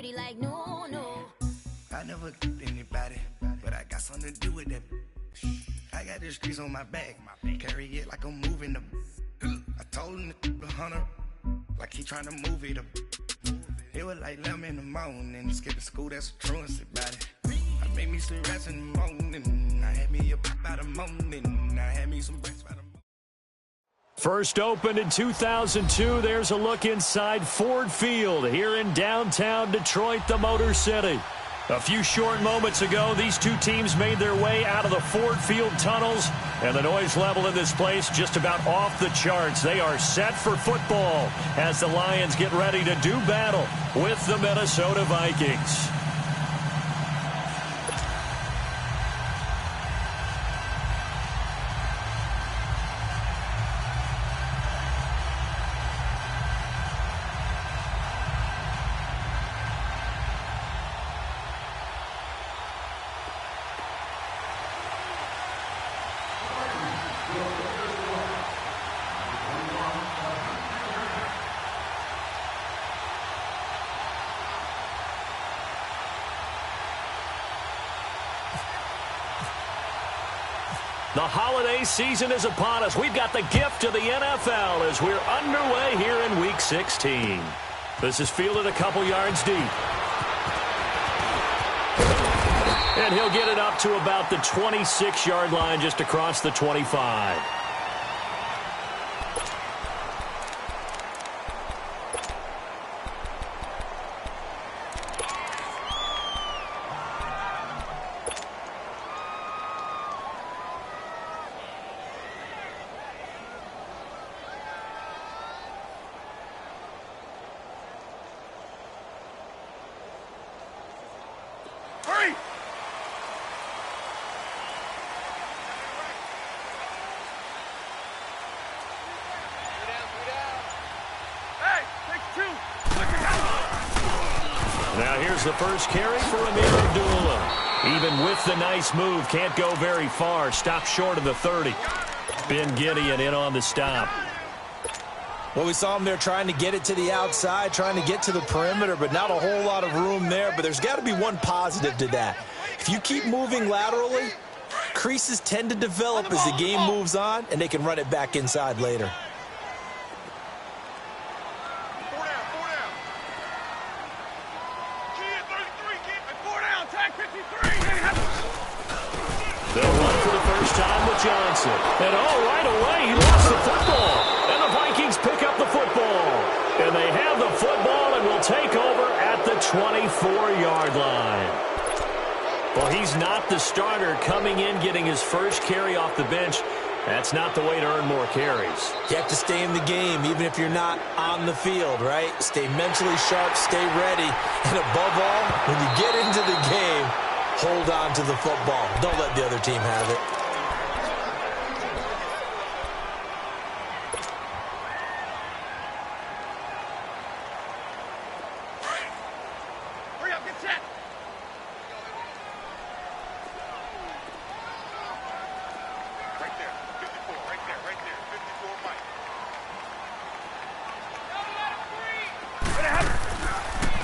dirty like no, no. I never killed anybody, but I got something to do with that. I got the streets on my back, carry it like I'm moving the. I told him the hunter, like he trying to move it up. It was like 11 in the morning, skipping school, that's a truancy about it. I made me some rest in the morning, I had me a pop by the morning, I had me some breakfast by the morning. First opened in 2002, there's a look inside Ford Field here in downtown Detroit, the Motor City. A few short moments ago, these two teams made their way out of the Ford Field tunnels, and the noise level in this place just about off the charts. They are set for football as the Lions get ready to do battle with the Minnesota Vikings. The holiday season is upon us. We've got the gift of the NFL as we're underway here in Week 16. This is fielded a couple yards deep. And he'll get it up to about the 26-yard line just across the 25. Now here's the first carry for Amir Abdullah. Even with the nice move, can't go very far. Stop short of the 30. Ben Gideon in on the stop. Well, we saw him there trying to get it to the outside, trying to get to the perimeter, but not a whole lot of room there. But there's got to be one positive to that. If you keep moving laterally, creases tend to develop as the game moves on, and they can run it back inside later. They'll run for the first time with Johnson. And right away, he lost the football. And the Vikings pick up the football. And they have the football and will take over at the 24-yard line. Well, he's not the starter coming in, getting his first carry off the bench. That's not the way to earn more carries. You have to stay in the game, even if you're not on the field, right? Stay mentally sharp, stay ready. And above all, when you get into the game, hold on to the football. Don't let the other team have it. Hurry up, get set. Right there, 54, right there, 54, Mike.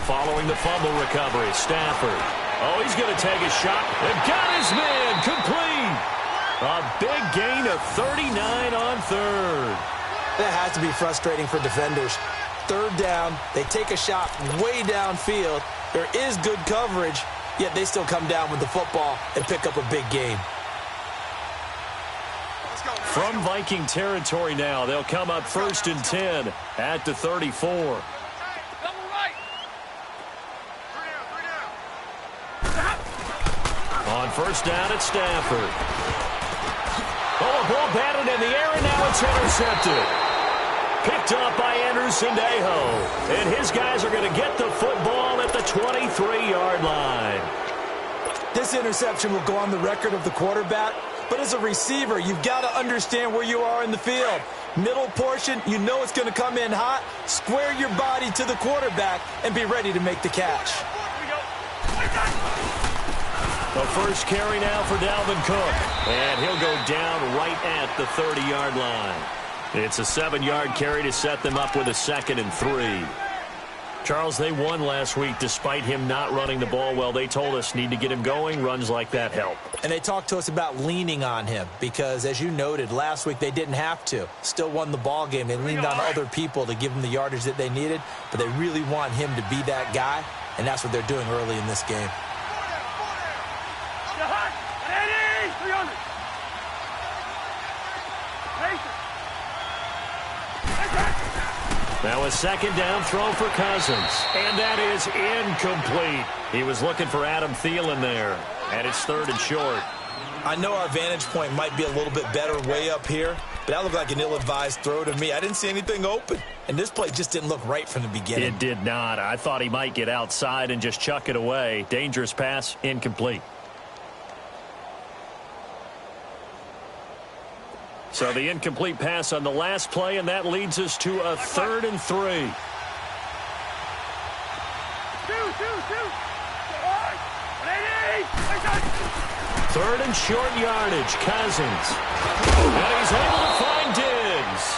Following the fumble recovery, Stafford. Oh, he's going to take a shot and got his man complete. A big gain of 39 on third. That has to be frustrating for defenders. Third down, they take a shot way downfield. There is good coverage, yet they still come down with the football and pick up a big gain. From Viking territory now, they'll come up 1st and 10 at the 34. On first down at Stafford. Oh, ball batted in the air, and now it's intercepted. Picked up by Anderson Aho. And his guys are going to get the football at the 23-yard line. This interception will go on the record of the quarterback, but as a receiver, you've got to understand where you are in the field. Middle portion, you know it's going to come in hot. Square your body to the quarterback and be ready to make the catch. The first carry now for Dalvin Cook. And he'll go down right at the 30-yard line. It's a 7-yard carry to set them up with a 2nd and 3. Charles, they won last week despite him not running the ball well. They told us need to get him going. Runs like that help. And they talked to us about leaning on him because, as you noted, last week they didn't have to. Still won the ball game. They leaned on other people to give them the yardage that they needed, but they really want him to be that guy, and that's what they're doing early in this game. Now a second down throw for Cousins. And that is incomplete. He was looking for Adam Thielen there. And it's 3rd and short. I know our vantage point might be a little bit better way up here, but that looked like an ill-advised throw to me. I didn't see anything open. And this play just didn't look right from the beginning. It did not. I thought he might get outside and just chuck it away. Dangerous pass, incomplete. So the incomplete pass on the last play, and that leads us to a 3rd and 3. Third and short yardage, Cousins. And he's able to find Diggs.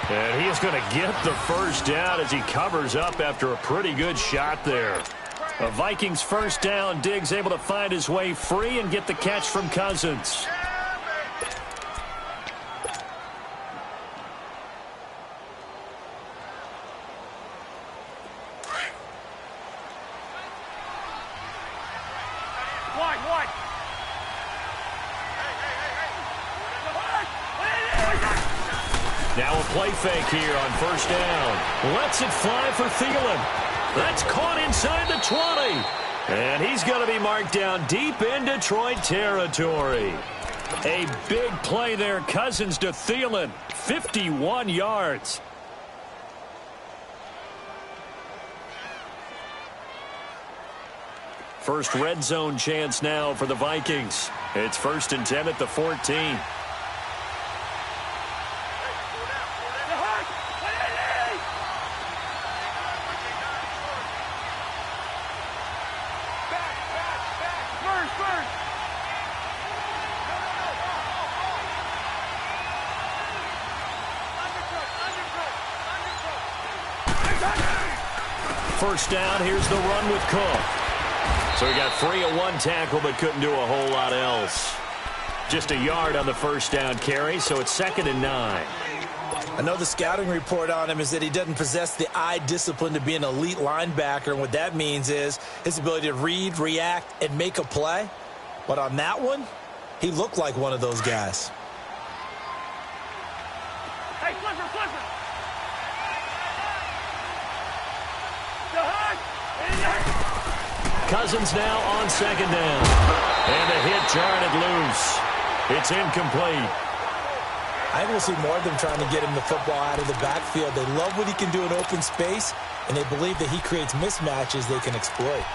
And he is going to get the first down as he covers up after a pretty good shot there. A Vikings first down. Diggs able to find his way free and get the catch from Cousins. Now a play fake here on first down. Lets it fly for Thielen. That's caught inside the 20. And he's going to be marked down deep in Detroit territory. A big play there. Cousins to Thielen. 51 yards. First red zone chance now for the Vikings. It's 1st and 10 at the 14. First down, here's the run with Cook. So he got free of one tackle but couldn't do a whole lot else. Just a yard on the first down carry, so it's 2nd and 9. I know the scouting report on him is that he doesn't possess the eye discipline to be an elite linebacker, and what that means is his ability to read, react, and make a play. But on that one, he looked like one of those guys. Hey, flipper! Cousins now on 2nd down. And a hit jarred it loose. It's incomplete. I think we'll see more of them trying to get him the football out of the backfield. They love what he can do in open space, and they believe that he creates mismatches they can exploit.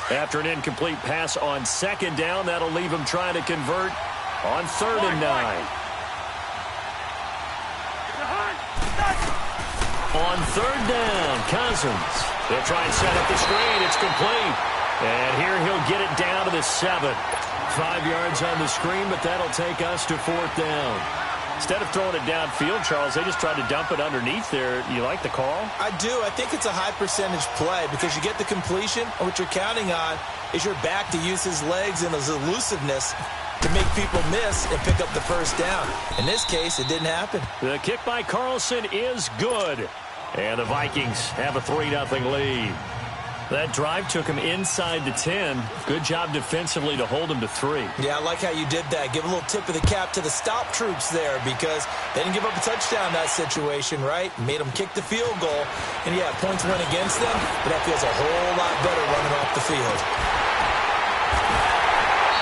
After an incomplete pass on 2nd down, that'll leave him trying to convert on 3rd and 9. On 3rd down, Cousins. They'll try and set up the screen. It's complete. And here he'll get it down to the 7. 5 yards on the screen, but that'll take us to 4th down. Instead of throwing it downfield, Charles, they just tried to dump it underneath there. You like the call? I do. I think it's a high percentage play because you get the completion, and what you're counting on is your back to use his legs and his elusiveness to make people miss and pick up the first down. In this case, it didn't happen. The kick by Carlson is good. And the Vikings have a 3-0 lead. That drive took him inside the 10. Good job defensively to hold him to 3. Yeah, I like how you did that. Give a little tip of the cap to the stop troops there because they didn't give up a touchdown in that situation, right? Made them kick the field goal. And, yeah, points went against them, but that feels a whole lot better running off the field.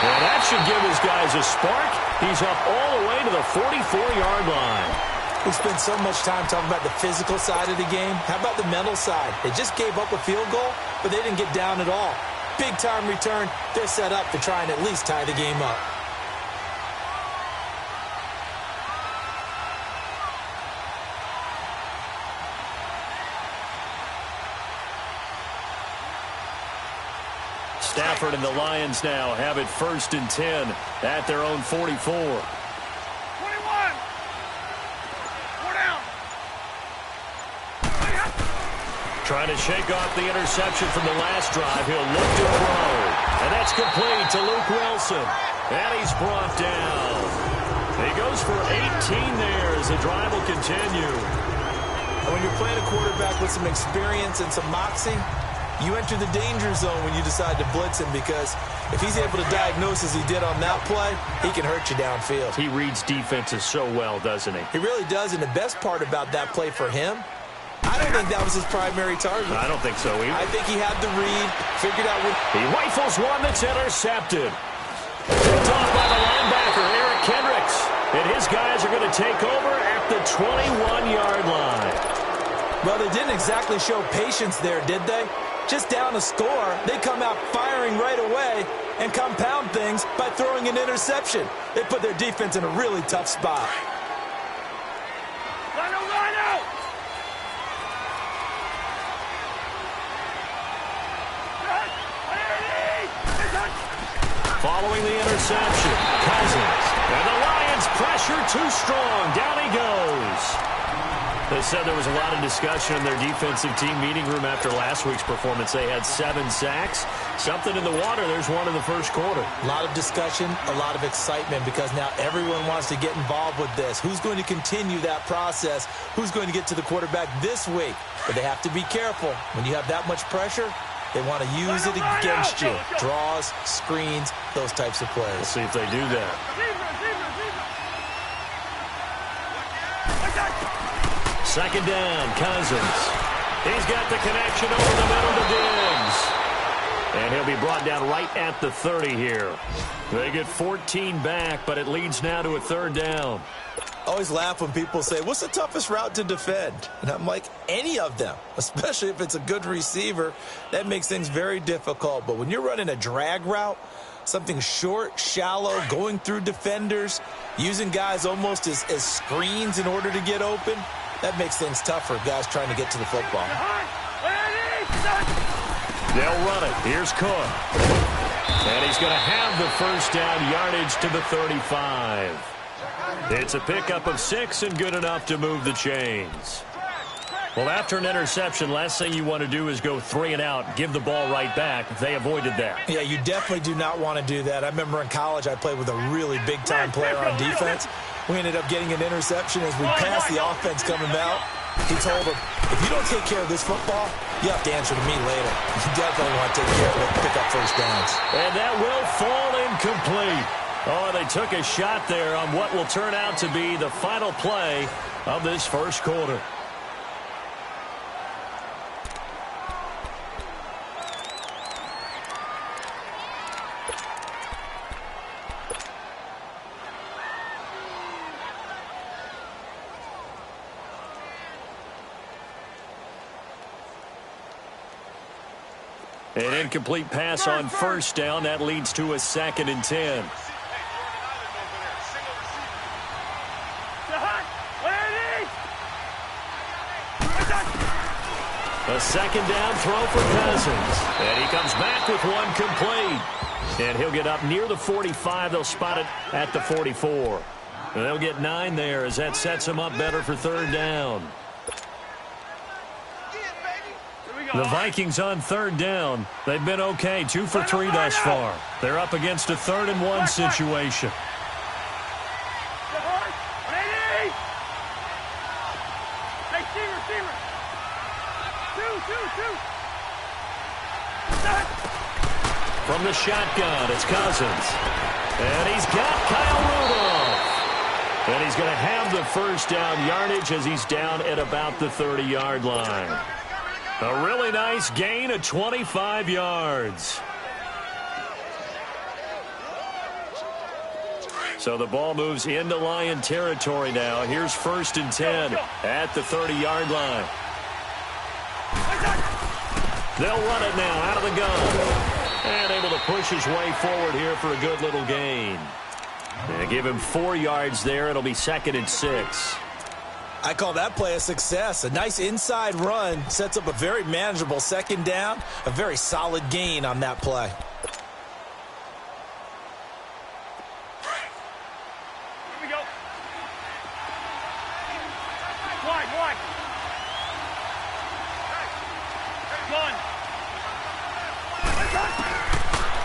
Well, that should give his guys a spark. He's up all the way to the 44-yard line. We spent so much time talking about the physical side of the game. How about the mental side? They just gave up a field goal, but they didn't get down at all. Big-time return. They're set up to try and at least tie the game up. Stafford and the Lions now have it 1st and 10 at their own 44. 21. 4 down. Trying to shake off the interception from the last drive. He'll look to throw. And that's complete to Luke Wilson. And he's brought down. He goes for 18 there as the drive will continue. When you're playing a quarterback with some experience and some moxie, you enter the danger zone when you decide to blitz him, because if he's able to diagnose as he did on that play, he can hurt you downfield. He reads defenses so well, doesn't he? He really does, and the best part about that play for him, I don't think that was his primary target. I don't think so either. I think he had the read, figured out what... He rifles one that's intercepted. Picked off by the linebacker, Eric Kendricks. And his guys are going to take over at the 21-yard line. Well, they didn't exactly show patience there, did they? Just down a score, they come out firing right away and compound things by throwing an interception. They put their defense in a really tough spot. Rhino! Following the interception, Cousins. And the Lions pressure too strong. Down he goes. They said there was a lot of discussion in their defensive team meeting room after last week's performance. They had 7 sacks. Something in the water. There's one in the first quarter. A lot of discussion, a lot of excitement, because now everyone wants to get involved with this. Who's going to continue that process? Who's going to get to the quarterback this week? But they have to be careful. When you have that much pressure, they want to use it against you. Draws, screens, those types of plays. We'll see if they do that. Second down, Cousins. He's got the connection over the middle to Diggs. And he'll be brought down right at the 30 here. They get 14 back, but it leads now to a 3rd down. I always laugh when people say, what's the toughest route to defend? And I'm like, any of them, especially if it's a good receiver. That makes things very difficult. But when you're running a drag route, something short, shallow, going through defenders, using guys almost as screens in order to get open, that makes things tough for guys trying to get to the football. They'll run it. Here's Cook. And he's going to have the 1st down, yardage to the 35. It's a pickup of 6 and good enough to move the chains. Well, after an interception, last thing you want to do is go 3 and out, give the ball right back. They avoided that. Yeah, you definitely do not want to do that. I remember in college I played with a really big-time player on defense. We ended up getting an interception as we passed the offense coming out. He told him, if you don't take care of this football, you have to answer to me later. You definitely want to take care of it, pick up 1st downs. And that will fall incomplete. Oh, they took a shot there on what will turn out to be the final play of this first quarter. An incomplete pass on 1st down. That leads to a 2nd and 10. A 2nd down throw for Cousins. And he comes back with one complete. And he'll get up near the 45. They'll spot it at the 44. And they'll get 9 there as that sets them up better for 3rd down. The Vikings on 3rd down. They've been okay, 2 for 3 thus far. They're up against a 3rd and 1 situation. From the shotgun, it's Cousins. And he's got Kyle Rudolph. And he's going to have the 1st down yardage as he's down at about the 30-yard line. A really nice gain of 25 yards. So the ball moves into Lion territory now. Here's 1st and 10 at the 30-yard line. They'll run it now out of the gun. And able to push his way forward here for a good little gain. And give him 4 yards there. It'll be 2nd and 6. I call that play a success. A nice inside run sets up a very manageable 2nd down. A very solid gain on that play.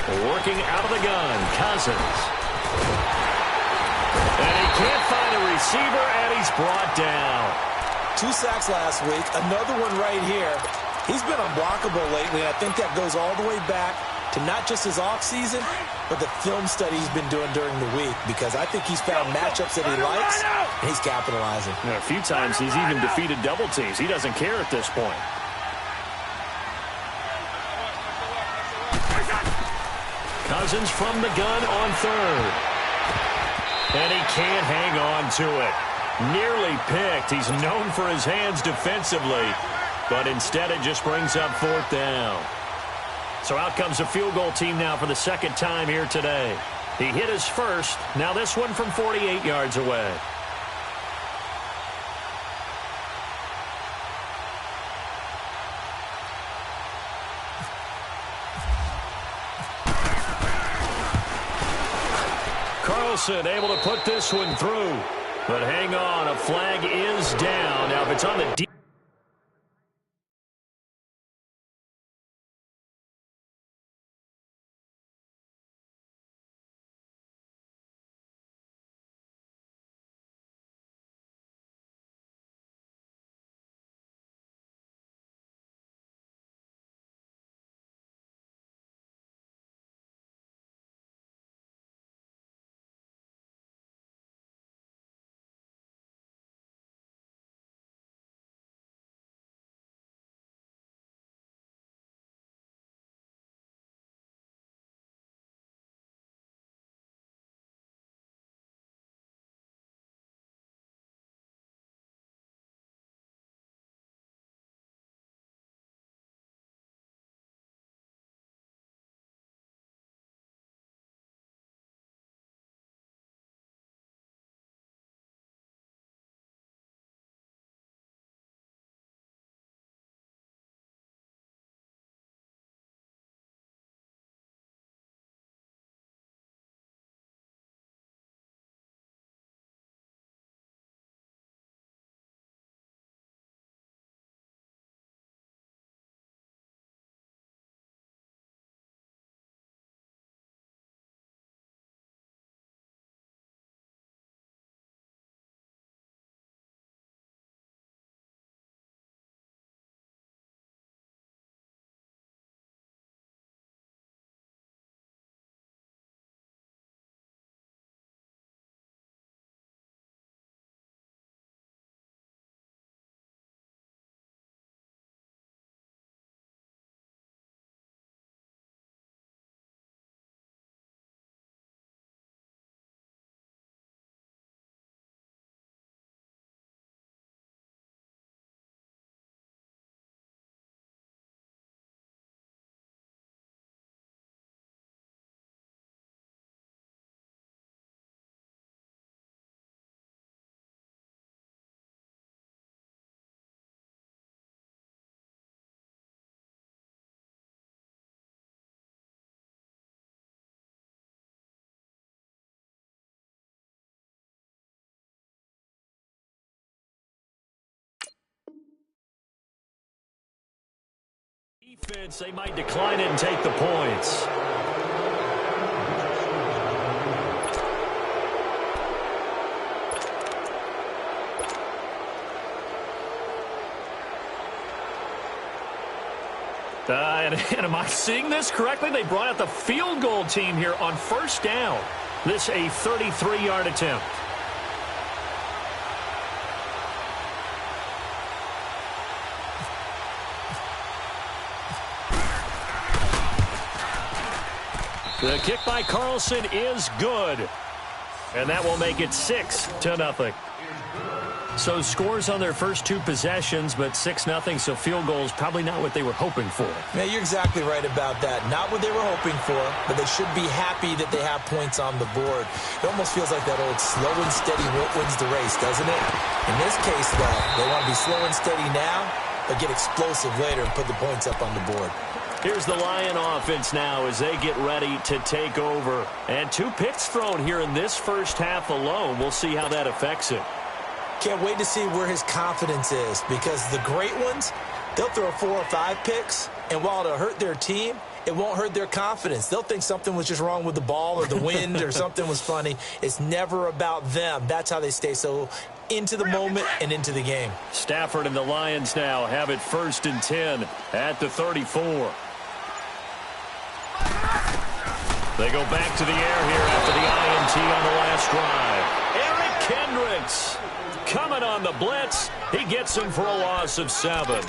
Working out of the gun, Cousins. And he can't find a receiver, and he's brought down. 2 sacks last week, another one right here. He's been unblockable lately, and I think that goes all the way back to not just his offseason, but the film study he's been doing during the week, because I think he's found matchups that he likes, and he's capitalizing. And a few times he's even defeated double teams. He doesn't care at this point. Cousins from the gun on third. And he can't hang on to it. Nearly picked. He's known for his hands defensively, but instead it just brings up 4th down. So out comes a field goal team now for the second time here today. He hit his first. Now this one from 48 yards away. Carlson able to put this one through. But hang on, a flag is down. Now if it's on the deep. Defense, they might decline it and take the points. And am I seeing this correctly? They brought out the field goal team here on 1st down. This a 33-yard attempt. The kick by Carlson is good. And that will make it 6-0. So scores on their first 2 possessions, but 6-0, so field goals probably not what they were hoping for. Yeah, you're exactly right about that. Not what they were hoping for, but they should be happy that they have points on the board. It almost feels like that old slow and steady wins the race, doesn't it? In this case, though, they want to be slow and steady now, but get explosive later and put the points up on the board. Here's the Lion offense now as they get ready to take over. And 2 picks thrown here in this first half alone. We'll see how that affects it. Can't wait to see where his confidence is, because the great ones, they'll throw 4 or 5 picks, and while it'll hurt their team, it won't hurt their confidence. They'll think something was just wrong with the ball or the wind or something was funny. It's never about them. That's how they stay so into the moment and into the game. Stafford and the Lions now have it 1st and 10 at the 34. They go back to the air here after the INT on the last drive. Eric Kendricks coming on the blitz. He gets him for a loss of 7.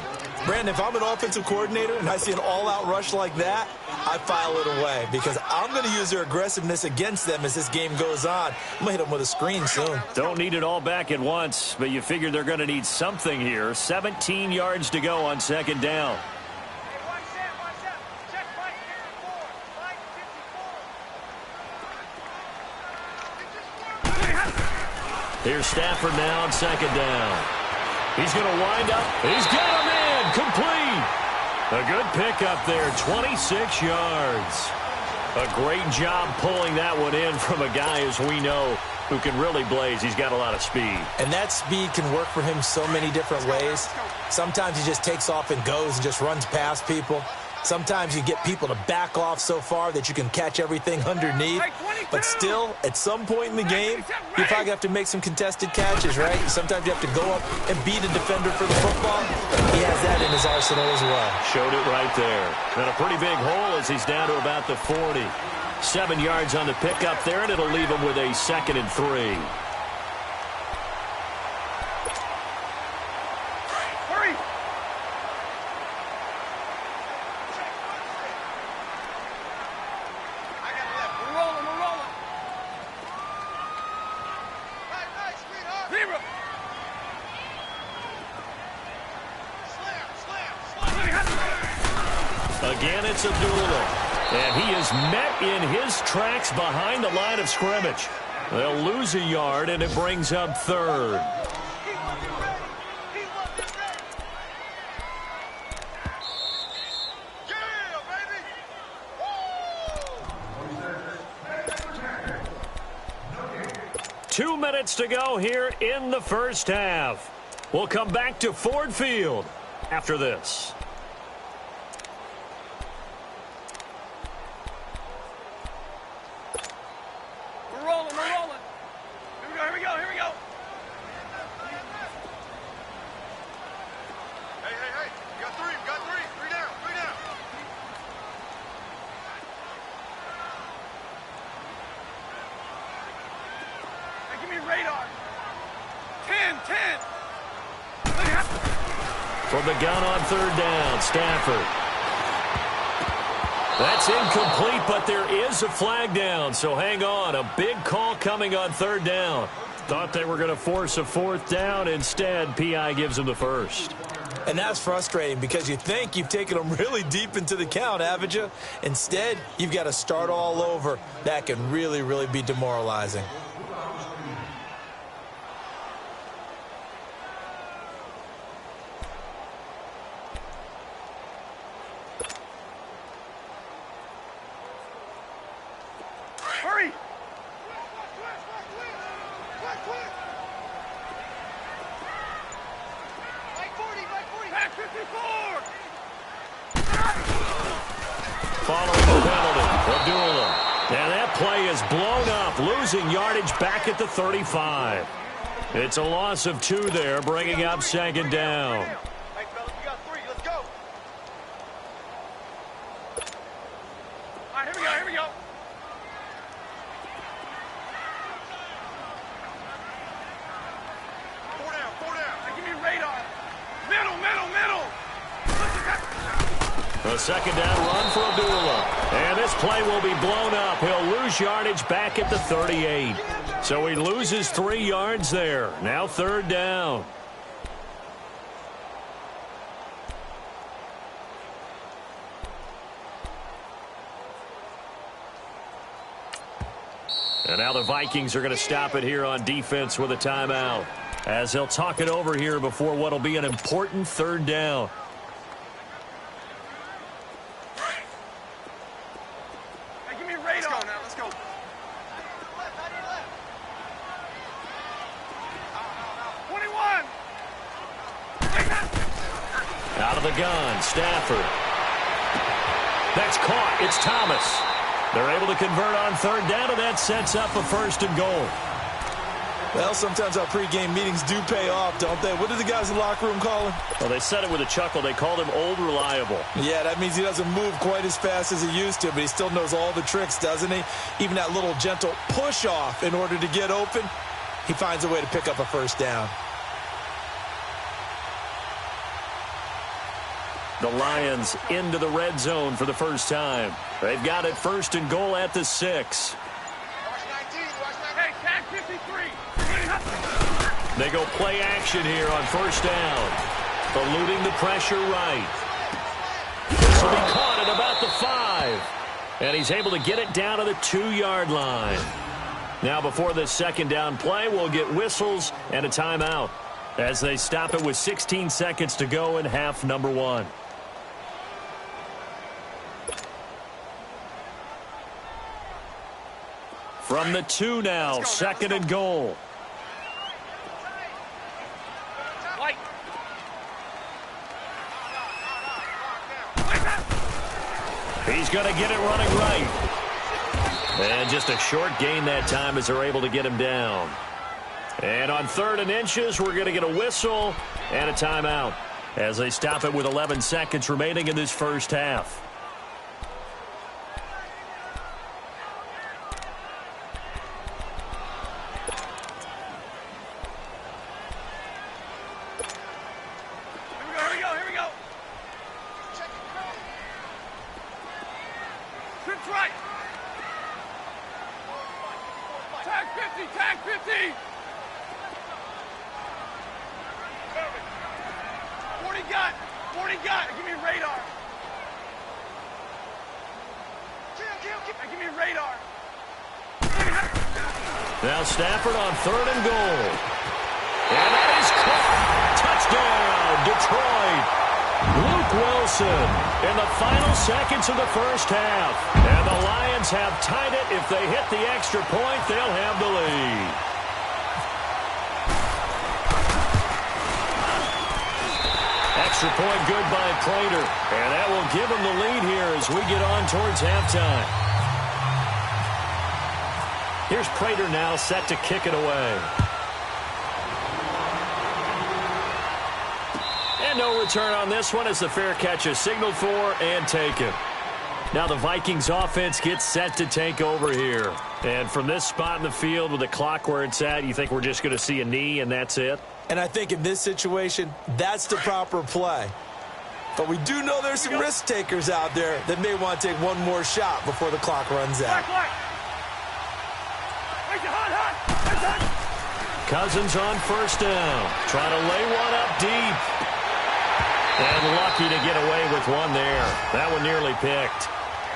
Brandon, if I'm an offensive coordinator and I see an all-out rush like that, I file it away because I'm going to use their aggressiveness against them as this game goes on. I'm going to hit them with a screen soon. Don't need it all back at once, but you figure they're going to need something here. 17 yards to go on 2nd down. Here's Stafford now on 2nd down. He's going to wind up. He's got him in. Complete. A good pickup there. 26 yards. A great job pulling that one in from a guy, as we know, who can really blaze. He's got a lot of speed. And that speed can work for him so many different ways. Sometimes he just takes off and goes and just runs past people. Sometimes you get people to back off so far that you can catch everything underneath. But still, at some point in the game, you probably have to make some contested catches, right? Sometimes you have to go up and beat a defender for the football. He has that in his arsenal as well. Showed it right there. And a pretty big hole as he's down to about the 40. 7 yards on the pickup there, and it'll leave him with a 2nd and 3. Again, it's Abdullah. And he is met in his tracks behind the line of scrimmage. They'll lose a yard, and it brings up 3rd. Two minutes to go here in the first half. We'll come back to Ford Field after this. From the gun on 3rd down, Stafford. That's incomplete, but there is a flag down, so hang on. A big call coming on 3rd down. Thought they were going to force a 4th down. Instead, P.I. gives them the 1st. And that's frustrating because you think you've taken them really deep into the count, haven't you? Instead, you've got to start all over. That can really, really be demoralizing. Following the penalty, Abdullah. And that play is blown up, losing yardage back at the 35. It's a loss of 2 there, bringing up 2nd down. Hey, fellas, we got 3. Let's go. All right, here we go. 4 down. Hey, give me radar. Middle. A 2nd down run for Abdullah. And this play will be blown up. He'll lose yardage back at the 38. So he loses 3 yards there. Now 3rd down. And now the Vikings are going to stop it here on defense with a timeout, as they'll talk it over here before what will be an important 3rd down. Hey, give me radar. Let's go. Out of the gun, Stafford. That's caught. It's Thomas. They're able to convert on third down, and that sets up a 1st and goal. Well, sometimes our pregame meetings do pay off, don't they? What do the guys in the locker room call him? Well, they said it with a chuckle. They called him Old Reliable. Yeah, that means he doesn't move quite as fast as he used to, but he still knows all the tricks, doesn't he? Even that little gentle push-off in order to get open, he finds a way to pick up a 1st down. The Lions into the red zone for the first time. They've got it 1st and goal at the 6. Hey, tag 53. They go play action here on 1st down. Eluding the pressure right. This will be caught at about the 5. And he's able to get it down to the 2-yard line. Now before this 2nd down play, we'll get whistles and a timeout as they stop it with 16 seconds to go in half number 1. From the 2 now, 2nd and goal. Light. He's going to get it running right. And just a short gain that time as they're able to get him down. And on 3rd and inches, we're going to get a whistle and a timeout as they stop it with 11 seconds remaining in this first half. Here we go. Trips right. Tag 50. 40 got. Give me radar. Give me radar. Now Stafford on 3rd and goal. And that is caught. Touchdown, Detroit. Luke Wilson in the final seconds of the first half. And the Lions have tied it. If they hit the extra point, they'll have the lead. Extra point good by Prater. And that will give them the lead here as we get on towards halftime. Here's Prater now set to kick it away. And no return on this one as the fair catch is signaled for and taken. Now the Vikings offense gets set to take over here. And from this spot in the field with the clock where it's at, you think we're just going to see a knee and that's it? And I think in this situation, that's the proper play. But we do know there's some risk takers out there that may want to take one more shot before the clock runs out. Cousins on 1st down. Trying to lay one up deep. And lucky to get away with one there. That one nearly picked.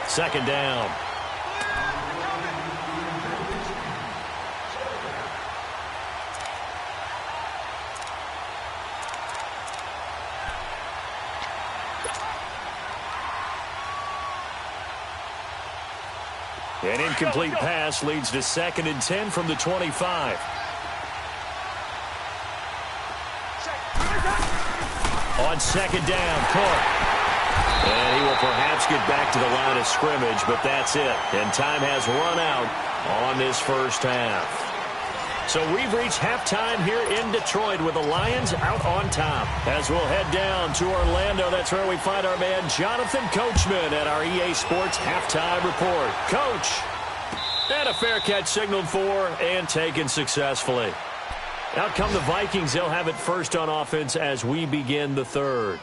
2nd down. An incomplete pass leads to 2nd and 10 from the 25. On 2nd down, Cook. And he will perhaps get back to the line of scrimmage, but that's it. And time has run out on this first half. So we've reached halftime here in Detroit with the Lions out on top. As we'll head down to Orlando, that's where we find our man Jonathan Coachman at our EA Sports Halftime Report. Coach, and a fair catch signaled for and taken successfully. Out come the Vikings. They'll have it first on offense as we begin the 3rd.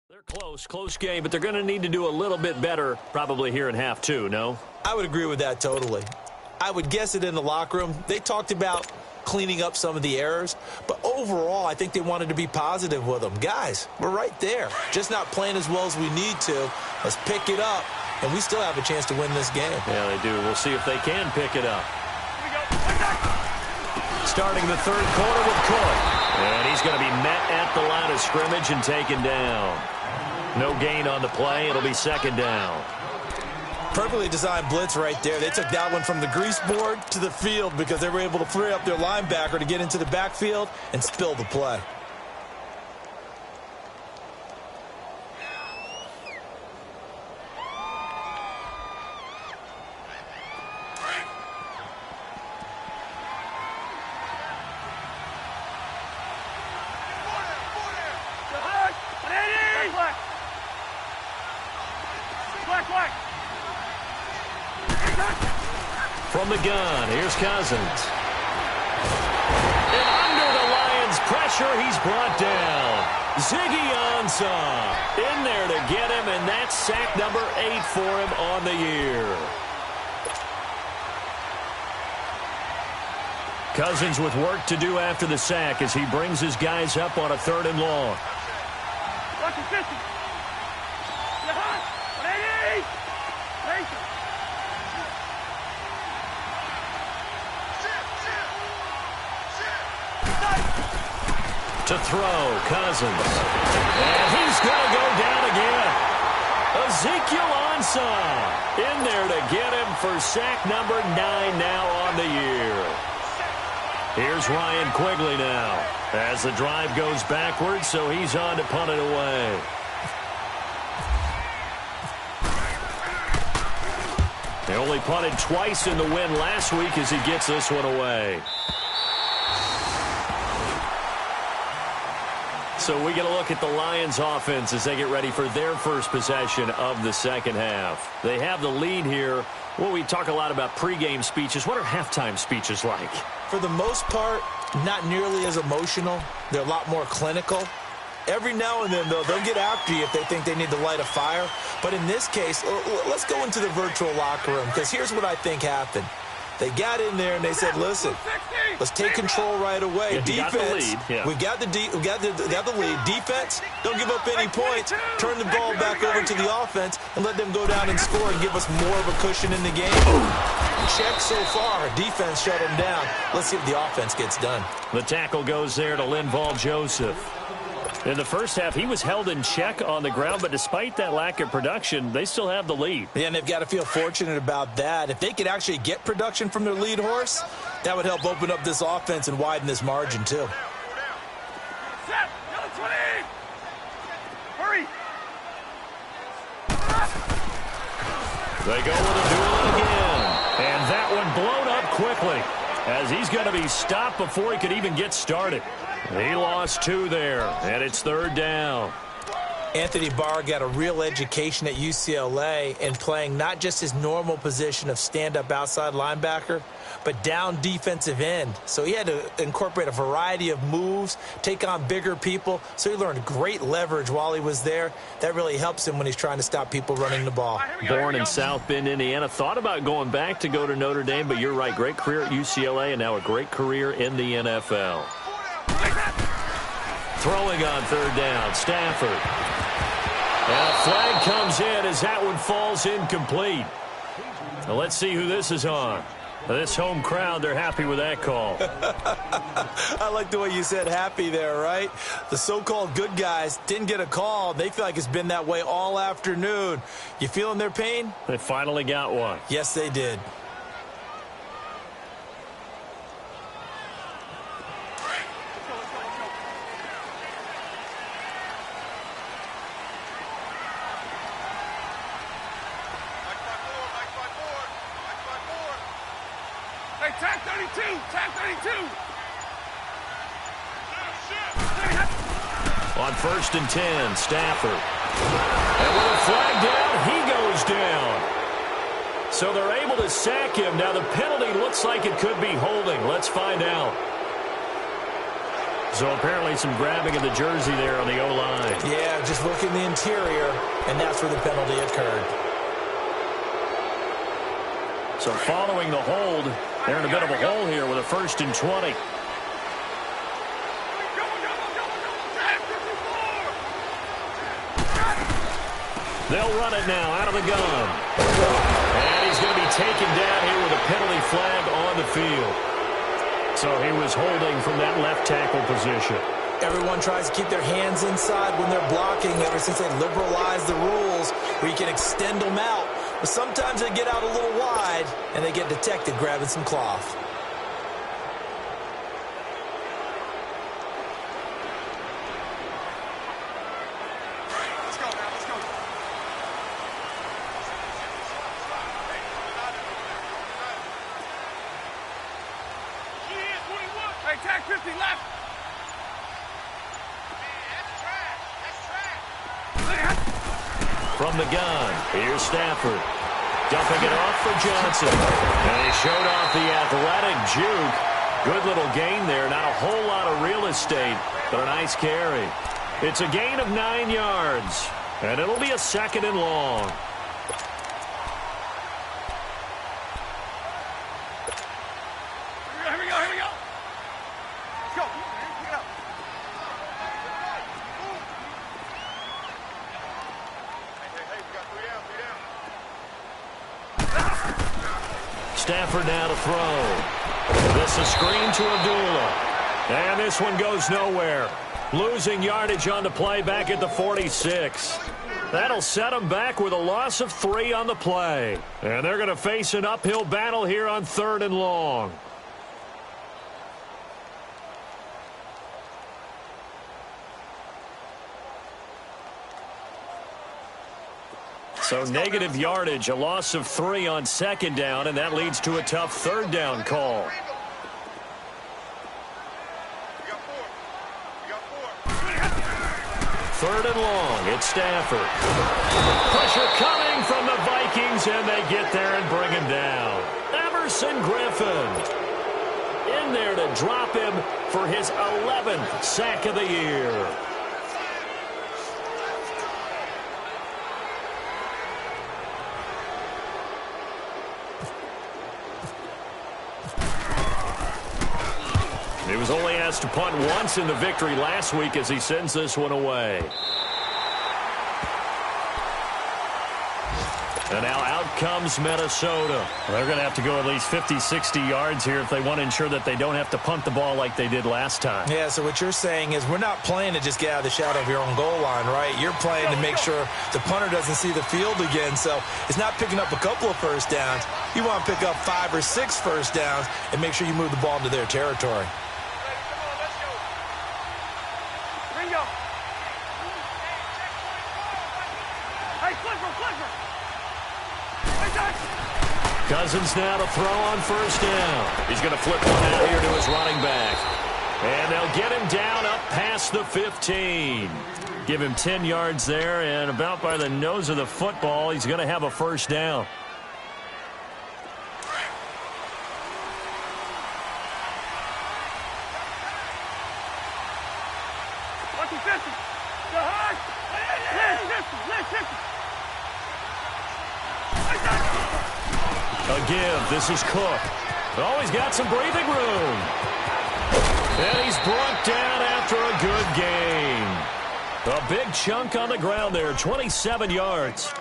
They're close game, but they're going to need to do a little bit better probably here in half 2, no? I would agree with that totally. I would guess it in the locker room. They talked about cleaning up some of the errors, but overall, I think they wanted to be positive with them. Guys, we're right there, just not playing as well as we need to. Let's pick it up, and we still have a chance to win this game. Yeah, they do. We'll see if they can pick it up. Starting the third quarter with Cook, and he's going to be met at the line of scrimmage and taken down. No gain on the play. It'll be second down. Perfectly designed blitz right there. They took that one from the grease board to the field because they were able to free up their linebacker to get into the backfield and spill the play. From the gun, here's Cousins. And under the Lions' pressure, he's brought down. Ziggy Ansah in there to get him, and that's sack number 8 for him on the year. Cousins with work to do after the sack as he brings his guys up on a 3rd and long. To throw, Cousins. And he's going to go down again. Ezekiel Ansah in there to get him for sack number 9 now on the year. Here's Ryan Quigley now as the drive goes backwards, so he's on to punt it away. They only punted twice in the win last week as he gets this one away. So we get a look at the Lions offense as they get ready for their first possession of the second half. They have the lead here. Well, we talk a lot about pregame speeches. What are halftime speeches like? For the most part, not nearly as emotional. They're a lot more clinical. Every now and then, though, they'll get after you if they think they need to light a fire. But in this case, let's go into the virtual locker room, because here's what I think happened. They got in there and they said, listen, let's take control right away. Yeah, defense, we got the lead. Defense, don't give up any points. Turn the ball back over to the offense and let them go down and score and give us more of a cushion in the game. Check so far. Defense shut them down. Let's see if the offense gets done. The tackle goes there to Linval Joseph. In the first half, he was held in check on the ground, but despite that lack of production, they still have the lead. Yeah, and they've got to feel fortunate about that. If they could actually get production from their lead horse, that would help open up this offense and widen this margin, too. Set! Yellow 20! Hurry! They go with a duel again. And that one blown up quickly as he's going to be stopped before he could even get started. He lost 2 there, and it's 3rd down. Anthony Barr got a real education at UCLA in playing not just his normal position of stand-up outside linebacker, but down defensive end. So he had to incorporate a variety of moves, take on bigger people. So he learned great leverage while he was there. That really helps him when he's trying to stop people running the ball. Born in South Bend, Indiana. Thought about going back to go to Notre Dame, but you're right. Great career at UCLA and now a great career in the NFL. Throwing on 3rd down, Stafford. And a flag comes in as that one falls incomplete. Now let's see who this is on. This home crowd, they're happy with that call. I like the way you said happy there, right? The so-called good guys didn't get a call. They feel like it's been that way all afternoon. You feeling their pain? They finally got one. Yes, they did. Hey, tag 32! Tag 32! On 1st and 10, Stafford. And with a flag down, he goes down. So they're able to sack him. Now the penalty looks like it could be holding. Let's find out. So apparently some grabbing of the jersey there on the O-line. Yeah, just looking the interior, and that's where the penalty occurred. So following the hold, they're in a bit of a hole here with a 1st and 20. They'll run it now out of the gun. And he's going to be taken down here with a penalty flag on the field. So he was holding from that left tackle position. Everyone tries to keep their hands inside when they're blocking ever since they liberalized the rules where you can extend them out. But sometimes they get out a little wide and they get detected grabbing some cloth. Hey, tag 50 left. From the gun, here's Stafford. Dumping it off for Johnson. And he showed off the athletic juke. Good little gain there. Not a whole lot of real estate, but a nice carry. It's a gain of 9 yards. And it'll be a 2nd and long. Here we go. Let's go. Pick it up. Hey, we got 3 down. Stafford now to throw. This is screen to Abdullah. And this one goes nowhere. Losing yardage on the play back at the 46. That'll set them back with a loss of 3 on the play. And they're going to face an uphill battle here on 3rd and long. So negative yardage, a loss of 3 on 2nd down, and that leads to a tough 3rd down call. We got 4. 3rd and long, it's Stafford. Pressure coming from the Vikings, and they get there and bring him down. Emerson Griffin in there to drop him for his 11th sack of the year. He was only asked to punt once in the victory last week as he sends this one away. And now out comes Minnesota. They're going to have to go at least 50, 60 yards here if they want to ensure that they don't have to punt the ball like they did last time. Yeah, so what you're saying is we're not playing to just get out of the shadow of your own goal line, right? You're playing to make sure the punter doesn't see the field again. So it's not picking up a couple of first downs. You want to pick up 5 or 6 first downs and make sure you move the ball into their territory. Cousins now to throw on 1st down. He's going to flip one out here to his running back. And they'll get him down up past the 15. Give him 10 yards there, and about by the nose of the football, he's going to have a 1st down. A give. This is Cook. Oh, he's got some breathing room. And he's brought down after a good game. A big chunk on the ground there, 27 yards.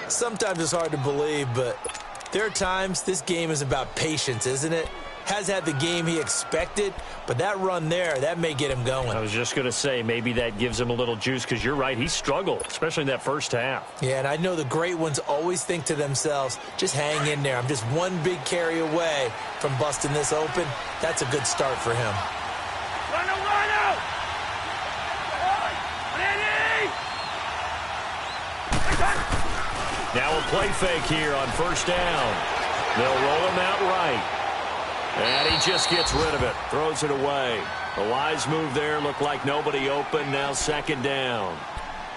Sometimes it's hard to believe, but there are times this game is about patience, isn't it? Has had the game he expected, but that run there, that may get him going. I was just going to say, maybe that gives him a little juice, because you're right, he struggled, especially in that first half. Yeah, and I know the great ones always think to themselves, just hang in there. I'm just one big carry away from busting this open. That's a good start for him. Run out! Now a play fake here on 1st down. They'll roll him out right. And he just gets rid of it, throws it away. A wise move there, looked like nobody open, now 2nd down.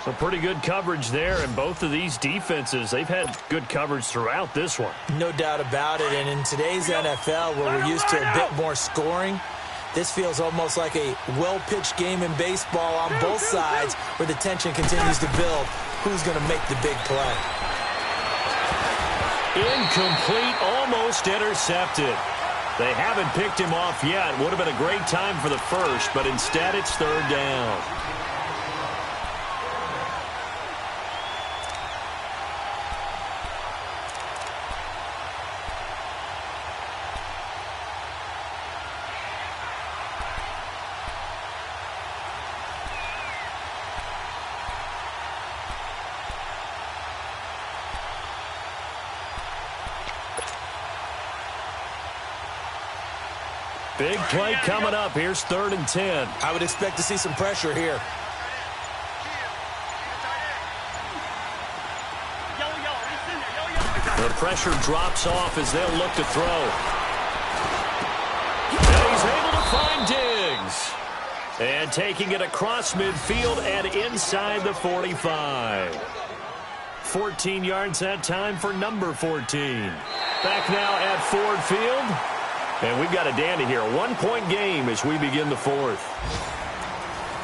So pretty good coverage there, and both of these defenses, they've had good coverage throughout this one. No doubt about it, and in today's NFL, where we're used to a bit more scoring, this feels almost like a well-pitched game in baseball on both sides, where the tension continues to build. Who's going to make the big play? Incomplete, almost almost intercepted. They haven't picked him off yet. Would have been a great time for the first, but instead it's third down. Big play coming up. Here's 3rd and 10. I would expect to see some pressure here. The pressure drops off as they'll look to throw. And he's able to find Diggs. And taking it across midfield and inside the 45. 14 yards that time for number 14. Back now at Ford Field. And we've got a dandy here. 1-point game as we begin the 4th.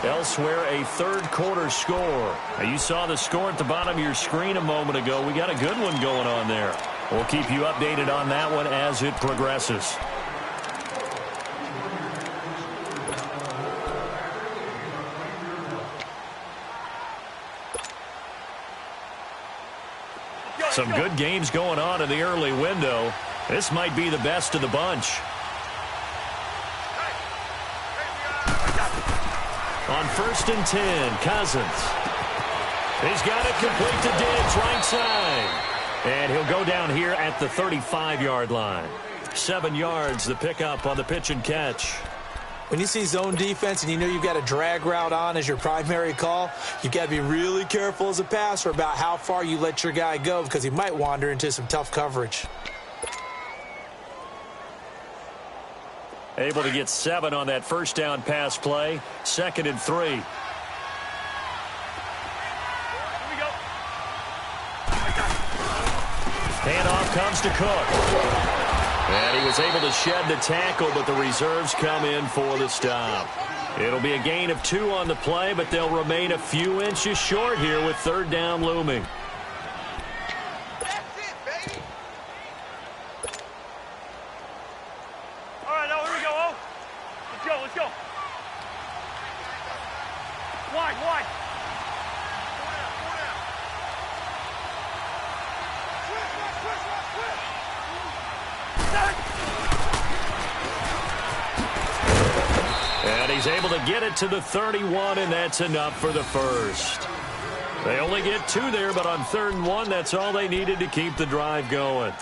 Elsewhere, a third-quarter score. Now, you saw the score at the bottom of your screen a moment ago. We got a good one going on there. We'll keep you updated on that one as it progresses. Some good games going on in the early window. This might be the best of the bunch. On 1st and 10, Cousins. He's got it complete to Diggs, right side. And he'll go down here at the 35-yard line. 7 yards, the pickup on the pitch and catch. When you see zone defense and you know you've got a drag route on as your primary call, you've got to be really careful as a passer about how far you let your guy go because he might wander into some tough coverage. Able to get 7 on that first down pass play. 2nd and 3. Here we go. Handoff comes to Cook. And he was able to shed the tackle, but the reserves come in for the stop. It'll be a gain of 2 on the play, but they'll remain a few inches short here with 3rd down looming. And he's able to get it to the 31, and that's enough for the first. They only get 2 there, but on 3rd and 1, that's all they needed to keep the drive going.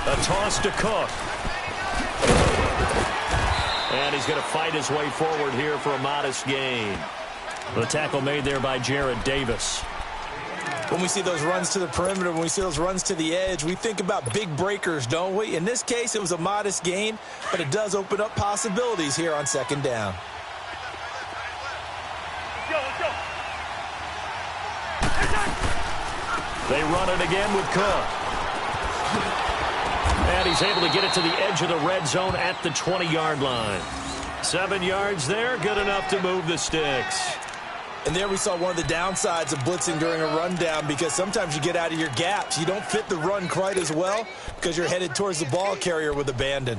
A toss to Cook. And he's going to fight his way forward here for a modest gain. The tackle made there by Jared Davis. When we see those runs to the perimeter, when we see those runs to the edge, we think about big breakers, don't we? In this case, it was a modest gain, but it does open up possibilities here on 2nd down. They run it again with Cook. And he's able to get it to the edge of the red zone at the 20-yard line. 7 yards there, good enough to move the sticks. And there we saw one of the downsides of blitzing during a rundown because sometimes you get out of your gaps. You don't fit the run quite as well because you're headed towards the ball carrier with abandon.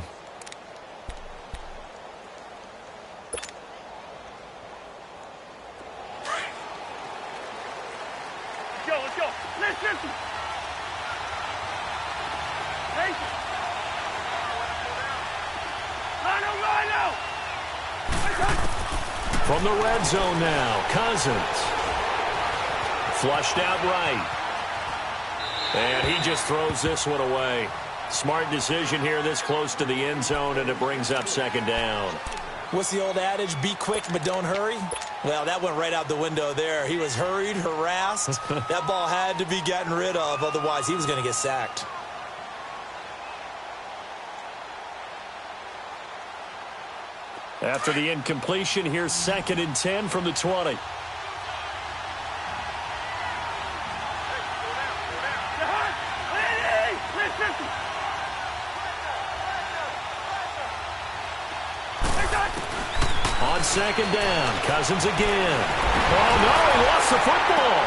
Let's go. Listen. From the red zone now, Cousins. Flushed out right. And he just throws this one away. Smart decision here this close to the end zone, and it brings up 2nd down. What's the old adage, be quick but don't hurry? Well, that went right out the window there. He was hurried, harassed. That ball had to be gotten rid of, otherwise he was going to get sacked. After the incompletion, here's 2nd and 10 from the 20. On 2nd down, Cousins again. Oh, no, he lost the football.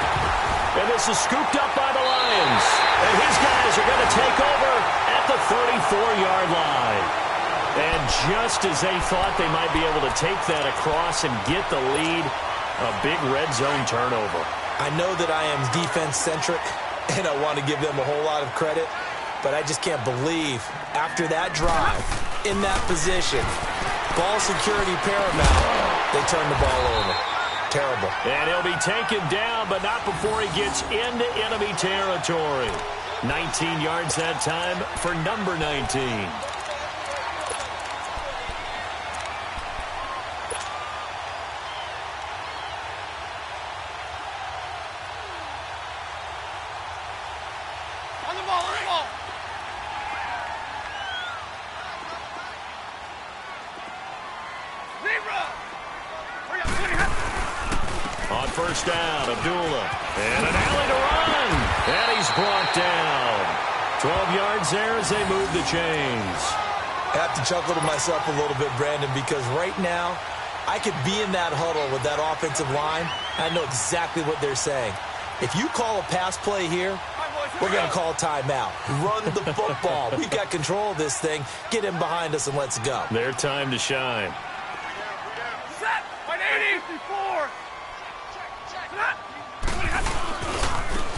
And this is scooped up by the Lions. And his guys are going to take over at the 34-yard line. And just as they thought they might be able to take that across and get the lead, a big red zone turnover. I know that I am defense-centric, and I want to give them a whole lot of credit, but I just can't believe after that drive, in that position, ball security paramount, they turn the ball over. Terrible. And he'll be taken down, but not before he gets into enemy territory. 19 yards that time for number 19. On the ball, on the ball. Zebra. Hurry up, hurry up. On 1st down, Abdullah. And an alley to run. And he's brought down. 12 yards there as they move the chains. I have to chuckle to myself a little bit, Brandon, because right now I could be in that huddle with that offensive line. I know exactly what they're saying. If you call a pass play here, we're going to call timeout. Run the football. We've got control of this thing. Get him behind us and let's go. Their time to shine. Set. 184.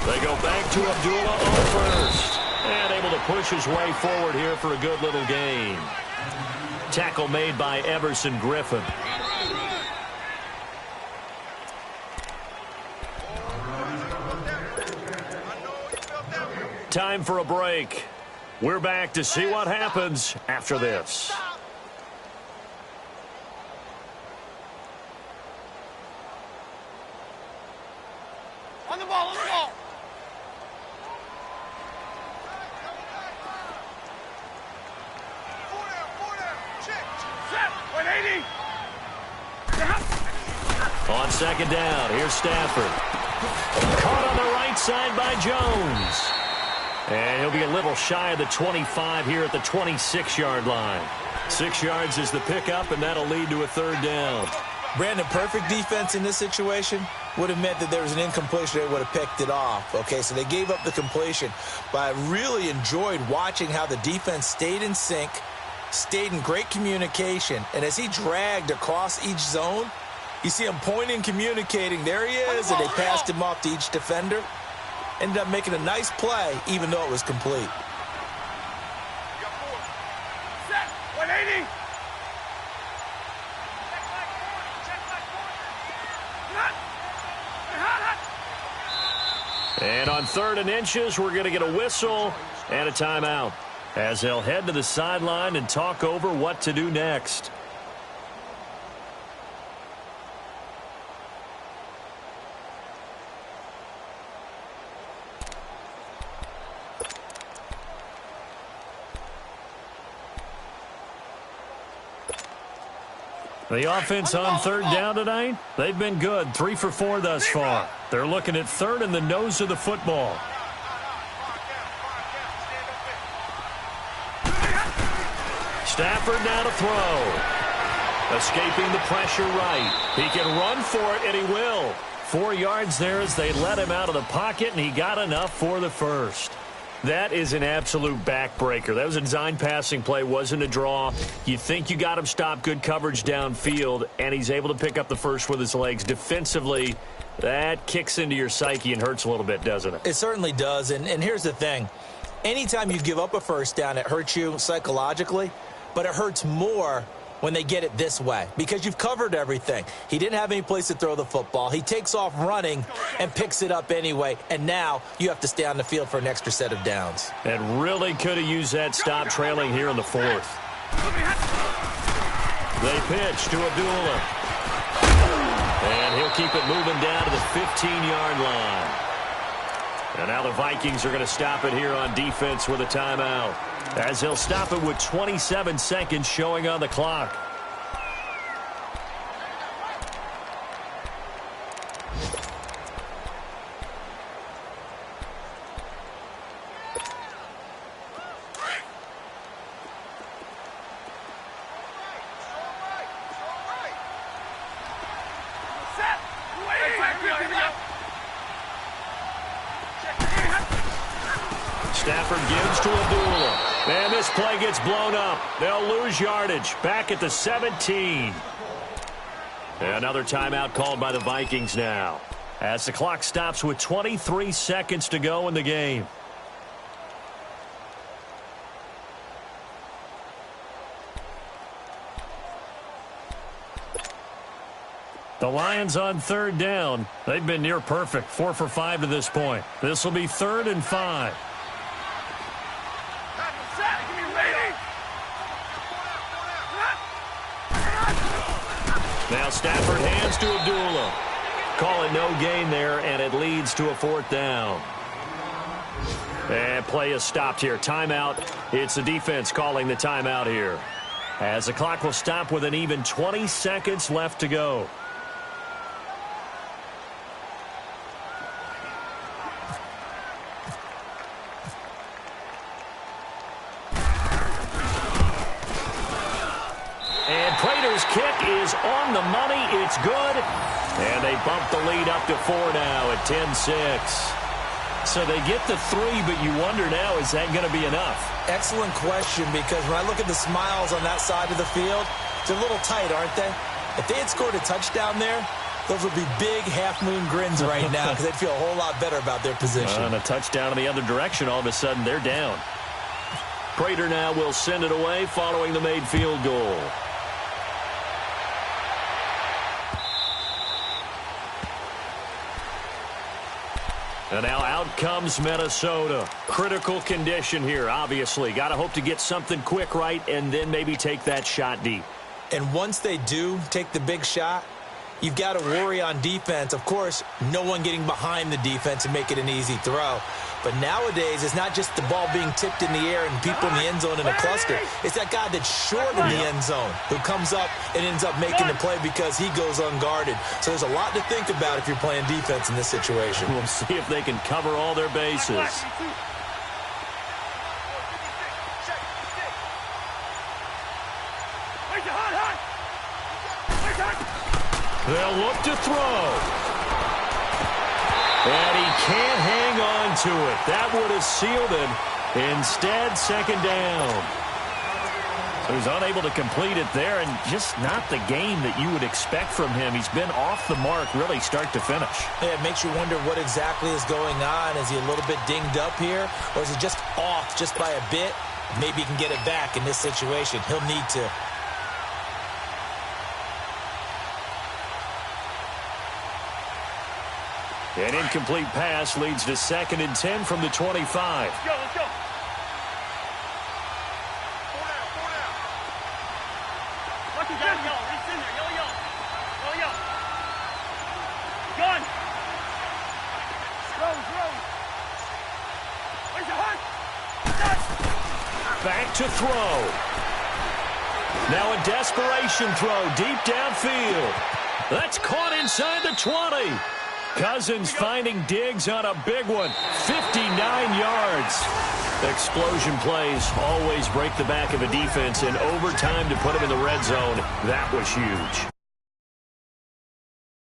They go back to Abdullah on 1st. And able to push his way forward here for a good little gain. Tackle made by Everson Griffin. Time for a break. We're back to see what happens after this. On the ball, on the ball. Set. 180. On 2nd down, here's Stafford. Caught on the right side by Jones. And he'll be a little shy of the 25 here at the 26-yard line. 6 yards is the pickup, and that'll lead to a 3rd down. Brandon, perfect defense in this situation would have meant that there was an incompletion. They would have picked it off. Okay, so they gave up the completion. But I really enjoyed watching how the defense stayed in sync, stayed in great communication. And as he dragged across each zone, you see him pointing, communicating. There he is, and they passed him off to each defender. Ended up making a nice play, even though it was complete. Set. 180. And on 3rd and inches, we're going to get a whistle and a timeout as they'll head to the sideline and talk over what to do next. The offense on 3rd down tonight, they've been good. 3 for 4 thus far. They're looking at 3rd in the nose of the football. Stafford now to throw. Escaping the pressure right. He can run for it, and he will. 4 yards there as they let him out of the pocket, and he got enough for the 1st. That is an absolute backbreaker. That was a design passing play, wasn't a draw. You think you got him stopped, good coverage downfield, and he's able to pick up the 1st with his legs. Defensively, that kicks into your psyche and hurts a little bit, doesn't it? It certainly does, and here's the thing. Anytime you give up a 1st down, it hurts you psychologically, but it hurts more when they get it this way because you've covered everything. He didn't have any place to throw the football. He takes off running and picks it up anyway, and now you have to stay on the field for an extra set of downs. And really could have used that stop trailing here in the 4th. They pitch to Abdullah. And he'll keep it moving down to the 15-yard line. And now the Vikings are going to stop it here on defense with a timeout, as they'll stop it with 27 seconds showing on the clock. play gets blown up. They'll lose yardage. Back at the 17. Another timeout called by the Vikings now, as the clock stops with 23 seconds to go in the game. The Lions on third down. They've been near perfect, 4 for 5 to this point. This will be 3rd and 5. Now Stafford hands to Abdullah. Call it no gain there, and it leads to a 4th down. And play is stopped here. Timeout. It's the defense calling the timeout here, as the clock will stop with an even 20 seconds left to go. Kick is on the money. It's good. And they bump the lead up to 4 now at 10-6. So they get the 3, but you wonder now, is that going to be enough? Excellent question, because when I look at the smiles on that side of the field, they're a little tight, aren't they? If they had scored a touchdown there, those would be big half-moon grins right now, because they'd feel a whole lot better about their position. On a touchdown in the other direction, all of a sudden they're down. Prater now will send it away following the made field goal. And now out comes Minnesota. Critical condition here, obviously. Got to hope to get something quick right and then maybe take that shot deep. And once they do take the big shot, you've got to worry on defense. Of course, no one getting behind the defense and make it an easy throw. But nowadays, it's not just the ball being tipped in the air and people in the end zone in a cluster. It's that guy that's short in the end zone who comes up and ends up making the play because he goes unguarded. So there's a lot to think about if you're playing defense in this situation. We'll see if they can cover all their bases. They'll look to throw. And he can't hang on to it. That would have sealed it. Instead, 2nd down. So he's unable to complete it there, and just not the game that you would expect from him. He's been off the mark really start to finish. Yeah, it makes you wonder what exactly is going on. Is he a little bit dinged up here, or is he just off just by a bit? Maybe he can get it back in this situation. He'll need to. An incomplete pass leads to 2nd and 10 from the 25. Let's go, let's go. 4 down. Lucky down, yellow. Reach in there. Yellow. Gun. Throw. Where's your heart? Back to throw. Now a desperation throw deep downfield. That's caught inside the 20. Cousins finding Diggs on a big one. 59 yards. Explosion plays always break the back of a defense, and overtime to put him in the red zone. That was huge.